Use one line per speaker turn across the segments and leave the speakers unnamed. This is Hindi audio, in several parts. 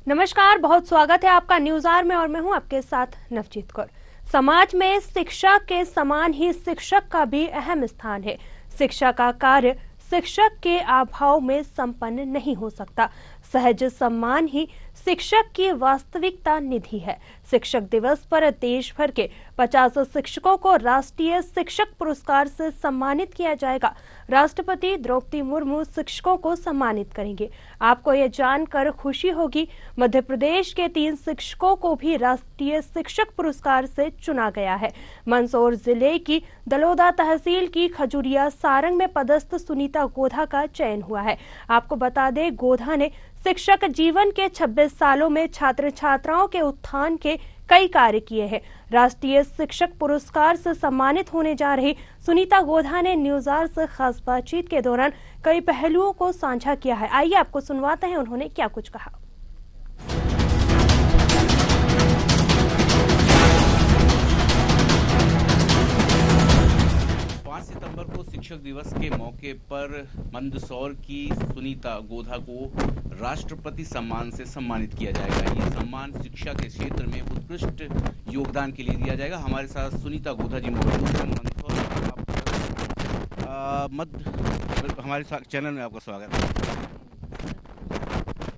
नमस्कार, बहुत स्वागत है आपका न्यूज आवर में और मैं हूं आपके साथ नवजीत कौर। समाज में शिक्षा के समान ही शिक्षक का भी अहम स्थान है। शिक्षा का कार्य शिक्षक के अभाव में संपन्न नहीं हो सकता। सहज सम्मान ही शिक्षक की वास्तविकता निधि है। शिक्षक दिवस पर देश भर के 50 शिक्षकों को राष्ट्रीय शिक्षक पुरस्कार से सम्मानित किया जाएगा। राष्ट्रपति द्रौपदी मुर्मू शिक्षकों को सम्मानित करेंगे। आपको यह जानकर खुशी होगी, मध्य प्रदेश के 3 शिक्षकों को भी राष्ट्रीय शिक्षक पुरस्कार से चुना गया है। मंदसौर जिले की दलोदा तहसील की खजुरिया सारंग में पदस्थ सुनीता गोधा का चयन हुआ है। आपको बता दें, गोधा ने शिक्षक जीवन के 26 सालों में छात्र छात्राओं के उत्थान के कई कार्य किए हैं। राष्ट्रीय शिक्षक पुरस्कार से सम्मानित होने जा रही सुनीता गोधा ने न्यूज आवर से खास बातचीत के दौरान कई पहलुओं को साझा किया है। आइए आपको सुनवाते हैं उन्होंने क्या कुछ कहा।
5 सितंबर को शिक्षक दिवस के मौके पर मंदसौर की सुनीता गोधा को राष्ट्रपति सम्मान से सम्मानित किया जाएगा। ये सम्मान शिक्षा के क्षेत्र में उत्कृष्ट योगदान के लिए दिया जाएगा। हमारे साथ सुनीता गोधा जी मौजूद हैं मंदसौर। हमारे चैनल में आपका स्वागत है।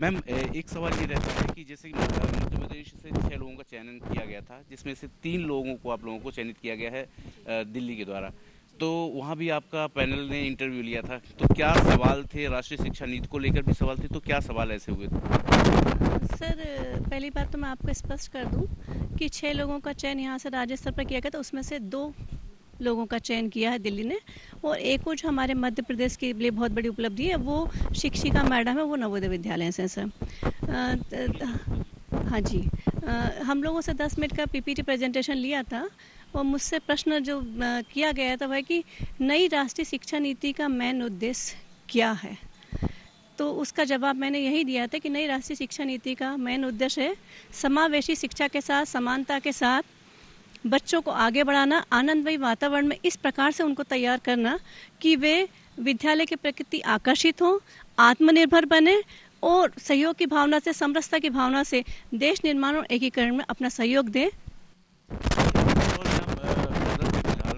मैम, एक सवाल ये रहता है कि जैसे मध्य प्रदेश से 6 लोगों का चयन किया गया था, जिसमें से 3 लोगों को आप लोगों को चयनित किया गया है दिल्ली के द्वारा। तो वहाँ भी आपका पैनल ने इंटरव्यू लिया था, तो क्या सवाल थे? राष्ट्रीय शिक्षा नीति को लेकर भी सवाल थे, तो क्या सवाल ऐसे हुए थे?
सर, पहली बात तो मैं आपको स्पष्ट कर दूं कि 6 लोगों का चयन यहाँ से राज्य स्तर पर किया गया था। उसमें से 2 लोगों का चयन किया है दिल्ली ने, और एक वो जो हमारे मध्य प्रदेश के लिए बहुत बड़ी उपलब्धि है, वो शिक्षिका मैडम है, वो नवोदय विद्यालय से सर। हाँ जी, हम लोगों से 10 मिनट का पीपीटी प्रेजेंटेशन लिया था और मुझसे प्रश्न जो किया गया था वह कि नई राष्ट्रीय शिक्षा नीति का मेन उद्देश्य क्या है। तो उसका जवाब मैंने यही दिया था कि नई राष्ट्रीय शिक्षा नीति का मेन उद्देश्य है समावेशी शिक्षा के साथ, समानता के साथ बच्चों को आगे बढ़ाना, आनंदमयी वातावरण में इस प्रकार से उनको तैयार करना कि वे विद्यालय के प्रति आकर्षित हों, आत्मनिर्भर बने और सहयोग की भावना से, समरसता की भावना से देश निर्माण और एकीकरण में अपना सहयोग दें।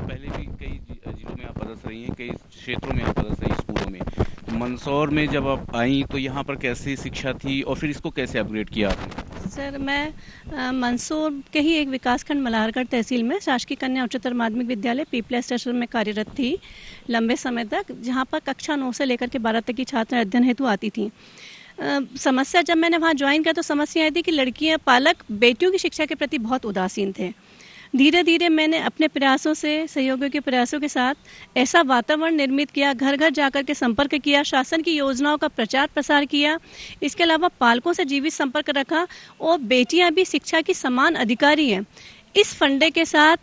पहले भी कई जिलों में आप पदस्थ रही हैं, कई क्षेत्रों में आप पदस्थ रही, स्कूलों में। तो मंदसौर में जब आप आई तो यहाँ पर कैसी शिक्षा थी और फिर इसको कैसे अपग्रेड किया आपने?
सर, मैं मंदसौर के ही एक विकासखंड मल्हारगढ़ तहसील में शासकीय कन्या उच्चतर माध्यमिक विद्यालय पीपला स्टेशन में कार्यरत थी लंबे समय तक, जहाँ पर कक्षा 9 से लेकर के 12 तक की छात्र अध्ययन हेतु आती थी। समस्या जब मैंने वहाँ ज्वाइन किया तो समस्या आई थी कि लड़कियाँ, पालक बेटियों की शिक्षा के प्रति बहुत उदासीन थे। धीरे धीरे मैंने अपने प्रयासों से, सहयोगियों के प्रयासों के साथ ऐसा वातावरण निर्मित किया, घर घर जाकर के संपर्क किया, शासन की योजनाओं का प्रचार प्रसार किया, इसके अलावा पालकों से जीवित संपर्क रखा और बेटियां भी शिक्षा की समान अधिकारी हैं। इस फंडे के साथ,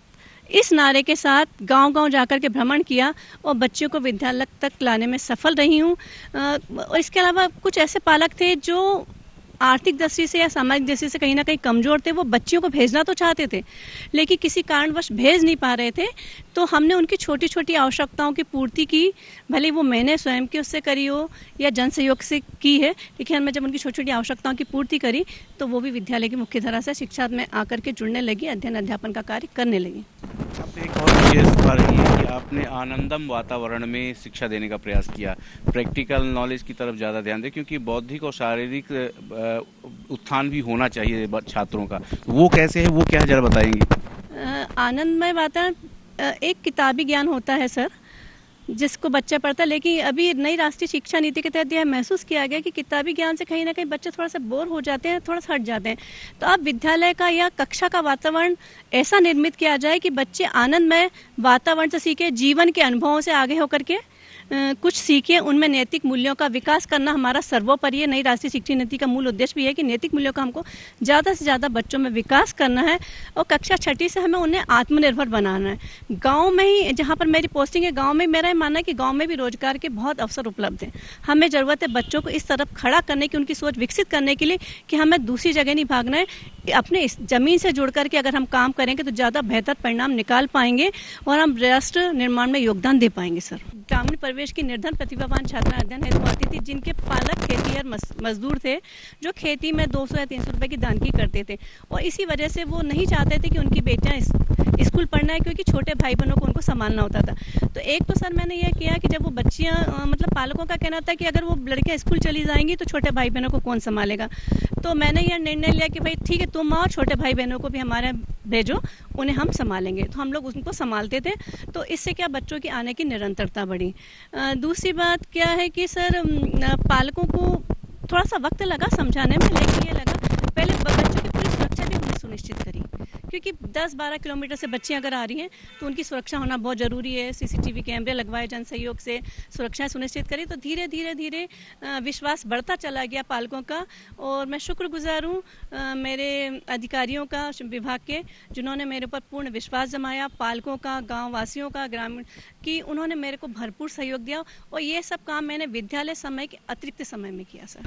इस नारे के साथ गांव-गांव जाकर के भ्रमण किया और बच्चों को विद्यालय तक लाने में सफल रही हूँ। और इसके अलावा कुछ ऐसे पालक थे जो आर्थिक दृष्टि से या सामाजिक दृष्टि से कहीं ना कहीं कमजोर थे। वो बच्चियों को भेजना तो चाहते थे लेकिन किसी कारणवश भेज नहीं पा रहे थे। तो हमने उनकी छोटी छोटी आवश्यकताओं की पूर्ति की, भले वो मैंने स्वयं की उससे करी हो या जन सहयोग से की है, लेकिन हमने जब उनकी छोटी छोटी आवश्यकताओं की पूर्ति करी तो वो भी विद्यालय की मुख्य धारा से शिक्षा में आकर के जुड़ने लगी, अध्ययन अध्यापन का कार्य करने लगी।
आपने एक और विशेष बात रही है कि आपने आनंदम वातावरण में शिक्षा देने का प्रयास किया, प्रैक्टिकल नॉलेज की तरफ ज़्यादा ध्यान दें, क्योंकि बौद्धिक और शारीरिक उत्थान भी होना चाहिए छात्रों का। वो कैसे है, वो क्या है, जरा बताएंगे?
आनंदमय वातावरण एक किताबी ज्ञान होता है सर, जिसको बच्चा पढ़ता है, लेकिन अभी नई राष्ट्रीय शिक्षा नीति के तहत यह महसूस किया गया कि किताबी ज्ञान से कहीं ना कहीं बच्चे थोड़ा सा बोर हो जाते हैं, थोड़ा सा हट जाते हैं। तो अब विद्यालय का या कक्षा का वातावरण ऐसा निर्मित किया जाए कि बच्चे आनंदमय वातावरण से सीखे, जीवन के अनुभवों से आगे होकर के कुछ सीखें, उनमें नैतिक मूल्यों का विकास करना हमारा सर्वोपरि है। नई राष्ट्रीय शिक्षा नीति का मूल उद्देश्य भी है कि नैतिक मूल्यों का हमको ज़्यादा से ज़्यादा बच्चों में विकास करना है और कक्षा 6ठी से हमें उन्हें आत्मनिर्भर बनाना है। गांव में ही, जहां पर मेरी पोस्टिंग है, गांव में मेरा मानना है कि गांव में भी रोजगार के बहुत अवसर उपलब्ध हैं। हमें ज़रूरत है बच्चों को इस तरफ खड़ा करने की, उनकी सोच विकसित करने के लिए कि हमें दूसरी जगह नहीं भागना है। अपने इस जमीन से जुड़ करके अगर हम काम करेंगे तो ज़्यादा बेहतर परिणाम निकाल पाएंगे और हम राष्ट्र निर्माण में योगदान दे पाएंगे। सर, ग्रामीण प्रवेश की निर्धन प्रतिभावान छात्रा अध्ययन हेतु आती थी, जिनके पालक खेतीहर मजदूर थे, जो खेती में 200 या 300 रुपए की दानगी करते थे, और इसी वजह से वो नहीं चाहते थे कि उनकी बेटियां स्कूल पढ़ना है, क्योंकि छोटे भाई बहनों को उनको संभालना होता था। तो एक तो सर मैंने यह किया कि जब वो बच्चियां मतलब पालकों का कहना था कि अगर वो लड़कियां स्कूल चली जाएंगी तो छोटे भाई बहनों को कौन संभालेगा, तो मैंने यह निर्णय लिया कि भाई ठीक है, तुम आओ, छोटे भाई बहनों को भी हमारे भेजो, उन्हें हम संभालेंगे। तो हम लोग उनको संभालते थे। तो इससे क्या बच्चों की आने की निरंतरता बढ़ी। दूसरी बात क्या है कि सर पालकों को थोड़ा सा वक्त लगा समझाने में, लेकिन ये लगा पहले बच्चों की पूरी सुरक्षा भी हमने सुनिश्चित करी, क्योंकि 10-12 किलोमीटर से बच्चियां अगर आ रही हैं तो उनकी सुरक्षा होना बहुत ज़रूरी है। सीसीटीवी कैमरे लगवाए, जन सहयोग से सुरक्षा सुनिश्चित करी। तो धीरे धीरे विश्वास बढ़ता चला गया पालकों का, और मैं शुक्रगुजार हूँ मेरे अधिकारियों का, विभाग के, जिन्होंने मेरे ऊपर पूर्ण विश्वास जमाया, पालकों का, गाँव वासियों का, ग्रामीण की, उन्होंने मेरे को भरपूर सहयोग दिया, और ये सब काम मैंने विद्यालय समय के अतिरिक्त समय में किया। सर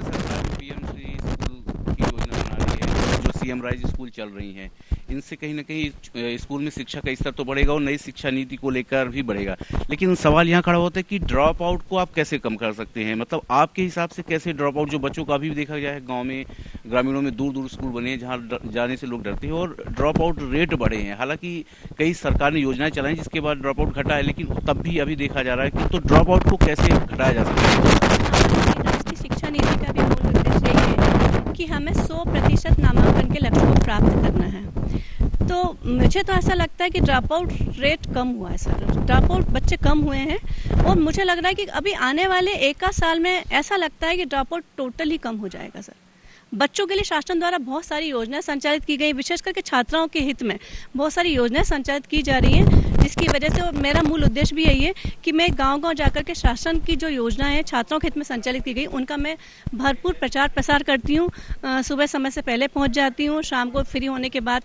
सीएम राइज स्कूल चल रही हैं, इनसे कहीं ना कहीं स्कूल में शिक्षा का स्तर तो बढ़ेगा और नई शिक्षा नीति को लेकर भी बढ़ेगा, लेकिन सवाल यहाँ खड़ा होता है कि ड्रॉप आउट को आप कैसे कम कर सकते हैं? मतलब आपके हिसाब से कैसे ड्रॉप आउट, जो बच्चों का अभी भी देखा गया है गांव में, ग्रामीणों में दूर दूर स्कूल बने हैं जहाँ जाने से लोग डरते हैं और ड्रॉप आउट रेट बढ़े हैं। हालांकि कई सरकार ने योजनाएं चलाई जिसके बाद ड्रॉप आउट घटा है, लेकिन तब भी अभी देखा जा रहा है कि तो ड्रॉप आउट को कैसे घटाया जा सकता है?
राष्ट्रीय शिक्षा नीति का भी मूल उद्देश्य यही है कि हमें 100% नामांकन के लक्ष्य को प्राप्त करना है। तो मुझे तो ऐसा लगता है कि ड्रॉप आउट रेट कम हुआ है सर, ड्रॉप आउट बच्चे कम हुए हैं, और मुझे लग रहा है कि अभी आने वाले 1 साल में ऐसा लगता है कि ड्रॉप आउट टोटली कम हो जाएगा। सर बच्चों के लिए शासन द्वारा बहुत सारी योजनाएं संचालित की गई, विशेष करके छात्राओं के हित में बहुत सारी योजनाएं संचालित की जा रही हैं, जिसकी वजह से मेरा मूल उद्देश्य भी यही है कि मैं गांव-गांव जाकर के शासन की जो योजनाएं हैं छात्रों के हित में संचालित की गई, उनका मैं भरपूर प्रचार प्रसार करती हूँ। सुबह समय से पहले पहुंच जाती हूँ, शाम को फ्री होने के बाद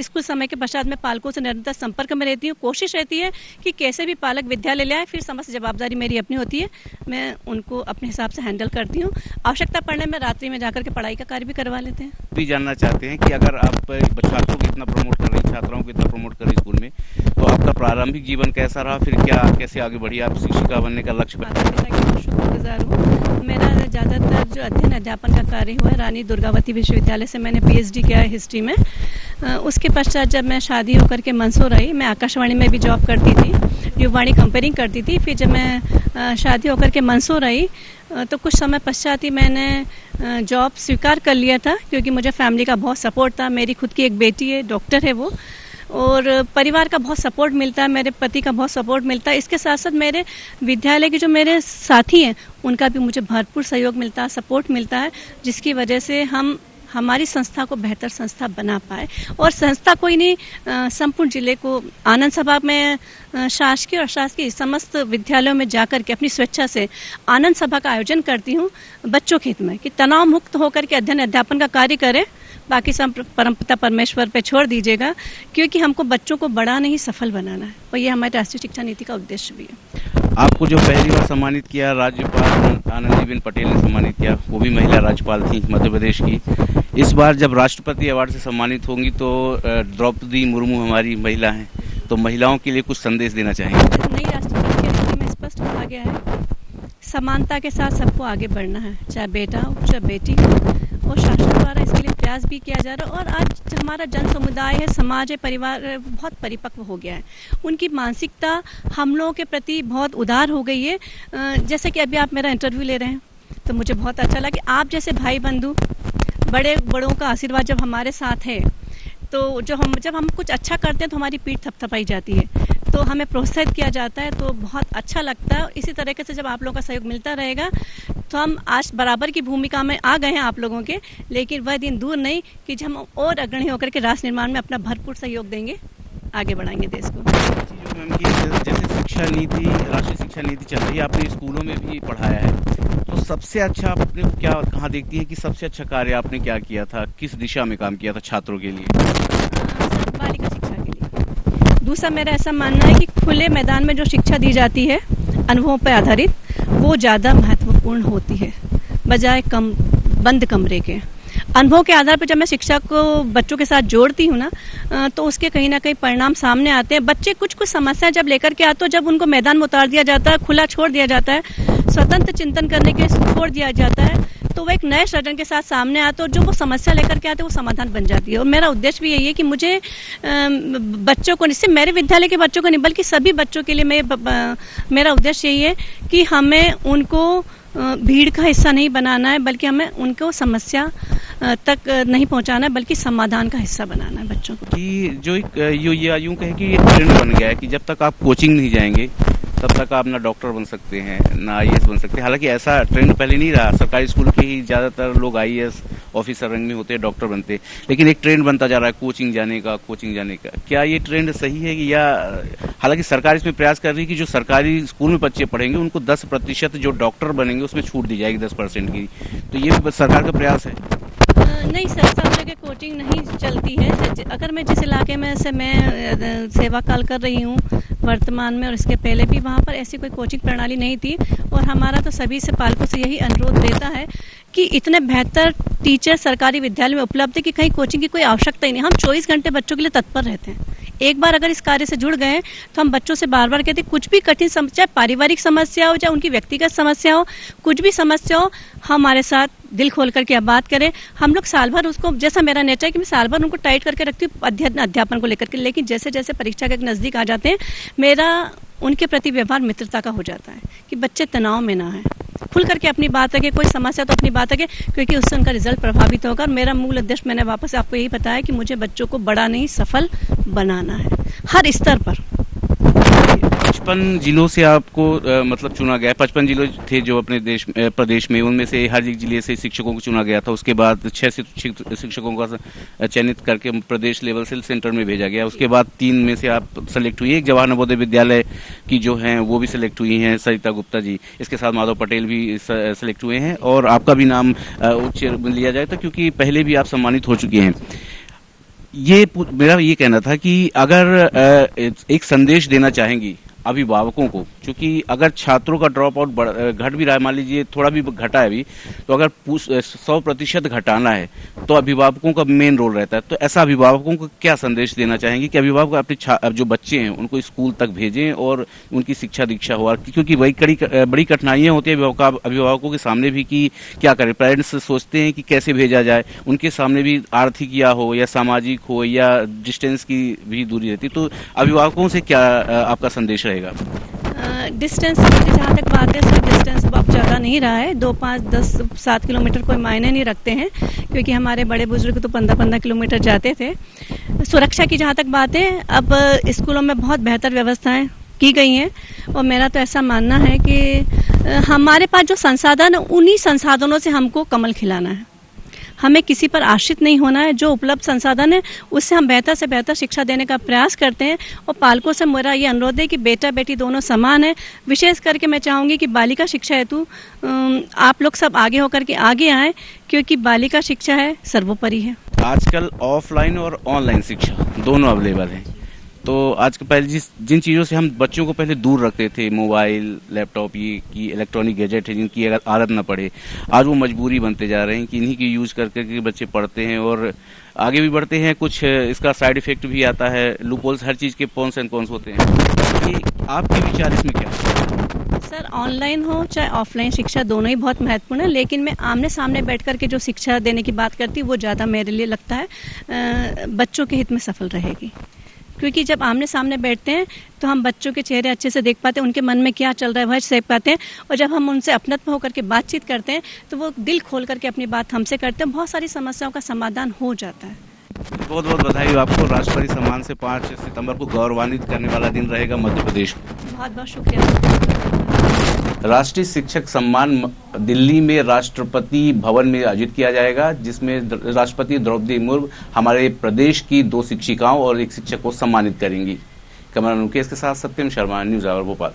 स्कूल समय के पश्चात में पालकों से निरंतर संपर्क में रहती हूँ। कोशिश रहती है कि कैसे भी पालक विद्यालय ले आए, फिर समस्त जवाबदारी मेरी अपनी होती है, मैं उनको अपने हिसाब से हैंडल करती हूँ। आवश्यकता पड़ने में रात्रि में जाकर के पढ़ाई का कार्य भी करवा लेते हैं।
भी जानना चाहते हैं कि अगर आप छात्रों को इतना प्रमोट कर रही, छात्राओं को इतना प्रमोट कर रही स्कूल में, तो आपका प्रारंभिक जीवन कैसा रहा, फिर क्या कैसे आगे बढ़ी, आप शिक्षिका बनने का लक्ष्य पर?
शुक्रगुजार हूँ। मेरा ज़्यादातर जो अध्ययन अध्यापन का कार्य हुआ है रानी दुर्गावती विश्वविद्यालय से मैंने PhD किया है हिस्ट्री में। उसके पश्चात जब मैं शादी होकर के मंसूर आई, मैं आकाशवाणी में भी जॉब करती थी, युवाणी कंपेयरिंग करती थी। फिर जब मैं शादी होकर के मंसूर आई तो कुछ समय पश्चात ही मैंने जॉब स्वीकार कर लिया था, क्योंकि मुझे फैमिली का बहुत सपोर्ट था। मेरी खुद की एक बेटी है, डॉक्टर है वो, और परिवार का बहुत सपोर्ट मिलता है, मेरे पति का बहुत सपोर्ट मिलता है। इसके साथ साथ मेरे विद्यालय के जो मेरे साथी हैं उनका भी मुझे भरपूर सहयोग मिलता है, सपोर्ट मिलता है, जिसकी वजह से हम हमारी संस्था को बेहतर संस्था बना पाए। और संस्था कोई नहीं, संपूर्ण जिले को आनंद सभा में शासकीय और अशासकीय समस्त विद्यालयों में जाकर के अपनी स्वेच्छा से आनंद सभा का आयोजन करती हूँ बच्चों के हित में, कि तनाव मुक्त होकर के अध्ययन अध्यापन का कार्य करें। बाकी सब परमपिता परमेश्वर पे छोड़ दीजिएगा, क्योंकि हमको बच्चों को बड़ा नहीं सफल बनाना है, और ये हमारी राष्ट्रीय शिक्षा नीति का उद्देश्य भी है।
आपको जो पहली बार सम्मानित किया राज्यपाल आनंदीबेन पटेल ने सम्मानित किया, वो भी महिला राज्यपाल थी मध्य प्रदेश की। इस बार जब राष्ट्रपति अवार्ड से सम्मानित होंगी तो द्रौपदी मुर्मू हमारी महिला हैं, तो महिलाओं के लिए कुछ संदेश देना चाहेंगे?
नई राष्ट्रपति की नीति में स्पष्ट कहा गया है समानता के साथ सबको आगे बढ़ना है, चाहे बेटा हो चाहे बेटी हो, और शासन द्वारा इसके लिए प्रयास भी किया जा रहा है। और आज हमारा जन समुदाय है, समाज है, परिवार बहुत परिपक्व हो गया है, उनकी मानसिकता हम लोगों के प्रति बहुत उदार हो गई है। जैसे कि अभी आप मेरा इंटरव्यू ले रहे हैं तो मुझे बहुत अच्छा लगा कि आप जैसे भाई बंधु, बड़ों का आशीर्वाद जब हमारे साथ है, तो जब हम कुछ अच्छा करते हैं तो हमारी पीठ थपथपाई जाती है, तो हमें प्रोत्साहित किया जाता है, तो बहुत अच्छा लगता है। इसी तरीके से जब आप लोगों का सहयोग मिलता रहेगा तो हम आज बराबर की भूमिका में आ गए हैं आप लोगों के, लेकिन वह दिन दूर नहीं कि जब हम और अग्रणी होकर के राष्ट्र निर्माण में अपना भरपूर सहयोग देंगे, आगे बढ़ाएंगे देश को।
जैसे शिक्षा नीति, राष्ट्रीय शिक्षा नीति चल रही है, आपने स्कूलों में भी पढ़ाया है, तो सबसे अच्छा आपने क्या कहाँ देखती है कि सबसे अच्छा कार्य आपने क्या किया था, किस दिशा में काम किया था छात्रों के लिए?
बालिका शिक्षा के लिए। दूसरा मेरा ऐसा मानना है कि खुले मैदान में जो शिक्षा दी जाती है अनुभवों पर आधारित, वो ज़्यादा महत्वपूर्ण होती है बजाय बंद कमरे के। अनुभव के आधार पर जब मैं शिक्षा को बच्चों के साथ जोड़ती हूँ ना, तो उसके कहीं ना कहीं परिणाम सामने आते हैं। बच्चे कुछ कुछ समस्या जब लेकर के आते हो, जब उनको मैदान में उतार दिया जाता है, खुला छोड़ दिया जाता है, स्वतंत्र चिंतन करने के छोड़ दिया जाता है, तो वो एक नए सृजन के साथ सामने आते और जो वो समस्या लेकर के आते हैं वो समाधान बन जाती है। और मेरा उद्देश्य भी यही है कि मुझे बच्चों को, सिर्फ मेरे विद्यालय के बच्चों को नहीं बल्कि सभी बच्चों के लिए मेरा उद्देश्य यही है कि हमें उनको भीड़ का हिस्सा नहीं बनाना है, बल्कि हमें उनको समस्या तक नहीं पहुंचाना है, बल्कि समाधान का हिस्सा बनाना है बच्चों को।
कि जो एक यूं कहें कि ये ट्रेंड बन गया है कि जब तक आप कोचिंग नहीं जाएंगे तब तक आप ना डॉक्टर बन सकते हैं ना आईएएस बन सकते हैं। हालांकि ऐसा ट्रेंड पहले नहीं रहा, सरकारी स्कूल के ही ज्यादातर लोग आईएएस ऑफिसर रंग में होते हैं, डॉक्टर बनते, लेकिन एक ट्रेंड बनता जा रहा है कोचिंग जाने का। क्या ये ट्रेंड सही है कि या हालांकि सरकार इसमें प्रयास कर रही है कि जो सरकारी स्कूल में बच्चे पढ़ेंगे उनको 10% जो डॉक्टर बनेंगे उसमें छूट दी जाएगी 10% की, तो ये भी सरकार का प्रयास है?
नहीं सर, सब जगह कोचिंग नहीं चलती है। अगर मैं जिस इलाके में से मैं सेवा काल कर रही हूँ वर्तमान में और इसके पहले भी, वहाँ पर ऐसी कोई कोचिंग प्रणाली नहीं थी। और हमारा तो सभी से पालकों से यही अनुरोध रहता है कि इतने बेहतर टीचर सरकारी विद्यालय में उपलब्ध है कि कहीं कोचिंग की कोई आवश्यकता ही नहीं। हम 24 घंटे बच्चों के लिए तत्पर रहते हैं। एक बार अगर इस कार्य से जुड़ गए तो हम बच्चों से बार बार कहते हैं, कुछ भी कठिन समस्या, पारिवारिक समस्या हो चाहे उनकी व्यक्तिगत समस्या हो, कुछ भी समस्या हो, हमारे साथ दिल खोल करके आप बात करें। हम लोग साल भर उसको, जैसा मेरा नेचर है कि मैं साल भर उनको टाइट करके रखती हूँ अध्यापन को लेकर के, लेकिन जैसे जैसे परीक्षा के नजदीक आ जाते हैं मेरा उनके प्रति व्यवहार मित्रता का हो जाता है कि बच्चे तनाव में ना है, खुल करके अपनी बात रखे, कोई समस्या तो अपनी बात रखे, क्योंकि उससे उनका रिजल्ट प्रभावित होगा। और मेरा मूल उद्देश्य मैंने वापस आपको यही बताया कि मुझे बच्चों को बड़ा नहीं सफल बनाना है हर स्तर पर।
55 जिलों से आपको मतलब चुना गया। 55 जिले थे जो अपने प्रदेश में, उनमें से हर एक जिले से शिक्षकों को चुना गया था। उसके बाद 6 शिक्षकों का चयनित करके प्रदेश लेवल से सेंटर में भेजा गया। उसके बाद 3 में से आप सेलेक्ट हुई। एक जवाहर नवोदय विद्यालय की जो हैं वो भी सिलेक्ट हुई हैं, सरिता गुप्ता जी, इसके साथ माधव पटेल भी सिलेक्ट हुए हैं और आपका भी नाम उच्च लिया जाए तो, क्योंकि पहले भी आप सम्मानित हो चुके हैं। ये मेरा ये कहना था कि अगर एक संदेश देना चाहेंगी अभिभावकों को, क्योंकि अगर छात्रों का ड्रॉप आउट घट भी रहा है, मान लीजिए थोड़ा भी घटा है अभी, तो अगर 100% घटाना है तो अभिभावकों का मेन रोल रहता है। तो ऐसा अभिभावकों को क्या संदेश देना चाहेंगे कि अभिभावक अपने जो बच्चे हैं उनको स्कूल तक भेजें और उनकी शिक्षा दीक्षा हो, क्योंकि वही बड़ी कठिनाइयां होती है अभिभावकों के सामने भी कि क्या करें। पेरेंट्स सोचते हैं कि कैसे भेजा जाए, उनके सामने भी आर्थिक या हो या सामाजिक हो या डिस्टेंस की भी दूरी रहती, तो अभिभावकों से क्या आपका संदेश रहेगा?
डिस्टेंस की जहाँ तक बात है सर, डिस्टेंस अब ज़्यादा नहीं रहा है। 2, 5, 10, 7 किलोमीटर कोई मायने नहीं रखते हैं, क्योंकि हमारे बड़े बुजुर्ग तो 15-15 किलोमीटर जाते थे। सुरक्षा की जहाँ तक बात है, अब स्कूलों में बहुत बेहतर व्यवस्थाएं की गई हैं और मेरा तो ऐसा मानना है कि हमारे पास जो संसाधन है उन्हीं संसाधनों से हमको कमल खिलाना है। हमें किसी पर आश्रित नहीं होना है। जो उपलब्ध संसाधन है उससे हम बेहतर से बेहतर शिक्षा देने का प्रयास करते हैं। और पालकों से मेरा ये अनुरोध है कि बेटा बेटी दोनों समान है। विशेष करके मैं चाहूँगी कि बालिका शिक्षा हेतु आप लोग सब आगे होकर के आगे आएँ, क्योंकि बालिका शिक्षा है सर्वोपरि है।
आजकल ऑफलाइन और ऑनलाइन शिक्षा दोनों अवेलेबल है, तो आज के पहले जिन चीज़ों से हम बच्चों को पहले दूर रखते थे, मोबाइल, लैपटॉप, ये की इलेक्ट्रॉनिक गैजेट है जिनकी अगर आदत न पड़े, आज वो मजबूरी बनते जा रहे हैं कि इन्हीं की यूज करके बच्चे पढ़ते हैं और आगे भी बढ़ते हैं। कुछ इसका साइड इफेक्ट भी आता है, लूपहोल्स, हर चीज़ के कौन से कौन होते हैं। कि आपके विचार इसमें क्या है?
सर, ऑनलाइन हो चाहे ऑफलाइन शिक्षा दोनों ही बहुत महत्वपूर्ण है, लेकिन मैं आमने सामने बैठ कर के जो शिक्षा देने की बात करती हूँ वो ज़्यादा मेरे लिए लगता है बच्चों के हित में सफल रहेगी। क्योंकि जब आमने सामने बैठते हैं तो हम बच्चों के चेहरे अच्छे से देख पाते हैं, उनके मन में क्या चल रहा है वह देख पाते हैं, और जब हम उनसे अपनत्व होकर के बातचीत करते हैं तो वो दिल खोल करके अपनी बात हमसे करते हैं, बहुत सारी समस्याओं का समाधान हो जाता है।
बहुत बहुत बधाई आपको। राष्ट्रपति सम्मान से 5 सितंबर को गौरवान्वित करने वाला दिन रहेगा मध्य प्रदेश को।
बहुत बहुत शुक्रिया।
राष्ट्रीय शिक्षक सम्मान दिल्ली में राष्ट्रपति भवन में आयोजित किया जाएगा, जिसमें राष्ट्रपति द्रौपदी मुर्मू हमारे प्रदेश की 2 शिक्षिकाओं और 1 शिक्षक को सम्मानित करेंगी। कैमरा मुकेश के साथ सत्यम शर्मा, न्यूज़ आवर भोपाल।